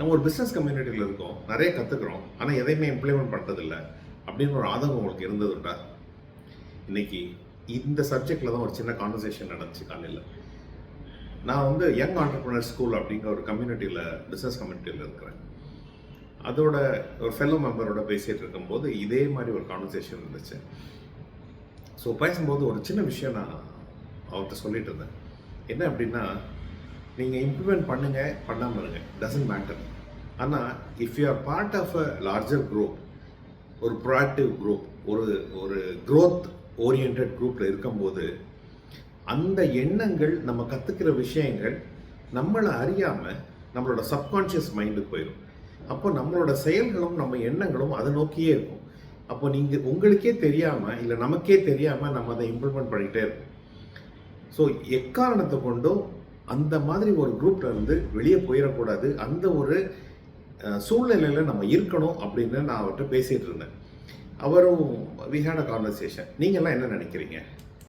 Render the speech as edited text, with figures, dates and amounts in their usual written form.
நம்ம ஒரு பிஸ்னஸ் கம்யூனிட்டியில் இருக்கோம், நிறைய கற்றுக்குறோம், ஆனால் எதையுமே இம்ப்ளிமெண்ட் பண்ணுறதில்ல அப்படின்னு ஒரு ஆதங்கம் உங்களுக்கு இருந்ததுண்டா? இன்னைக்கு இந்த சப்ஜெக்டில் தான் ஒரு சின்ன கான்வர்சேஷன் நடந்துச்சு காலையில். நான் வந்து யங் ஆண்டர்பிரினர் ஸ்கூல் அப்படிங்கிற ஒரு கம்யூனிட்டியில், பிஸ்னஸ் கம்யூனிட்டியில் இருக்கிறேன். அதோட ஒரு ஃபெல்லோ மெம்பரோட பேசிகிட்டு இருக்கும்போது இதே மாதிரி ஒரு கான்வர்சேஷன் இருந்துச்சு. ஸோ பேசும்போது ஒரு சின்ன விஷயம் நான் அவர்கிட்ட சொல்லிட்டு இருந்தேன். என்ன அப்படின்னா, நீங்கள் இம்ப்ளிமெண்ட் பண்ணுங்கள், பண்ணாமல் இருங்க, டசன்ட் மேட்டர். ஆனால் if you are part of a larger group, ஒரு ப்ரோஆக்டிவ் குரூப், ஒரு க்ரோத் ஓரியன்ட் குரூப்பில் இருக்கும்போது அந்த எண்ணங்கள், நம்ம கற்றுக்கிற விஷயங்கள் நம்மளை அறியாமல் நம்மளோட சப்கான்ஷியஸ் மைண்டுக்கு போயிடும். அப்போ நம்மளோட செயல்களும் நம்ம எண்ணங்களும் அதை நோக்கியே இருக்கும். அப்போ நீங்கள் உங்களுக்கே தெரியாமல், இல்லை நமக்கே தெரியாமல் நம்ம அதை இம்ப்ளிமெண்ட் பண்ணிகிட்டே இருக்கோம். ஸோ எக்காரணத்தை கொண்டும் அந்த மாதிரி ஒரு குரூப்ல இருந்து வெளியே போயிடக்கூடாது, அந்த ஒரு சூழ்நிலையில் நம்ம இருக்கணும் அப்படின்னு நான் அவர்கிட்ட பேசிகிட்டு இருந்தேன். அவரும் வி ஹேட் அ கான்வர்சேஷன். நீங்கள்லாம் என்ன நினைக்கிறீங்க?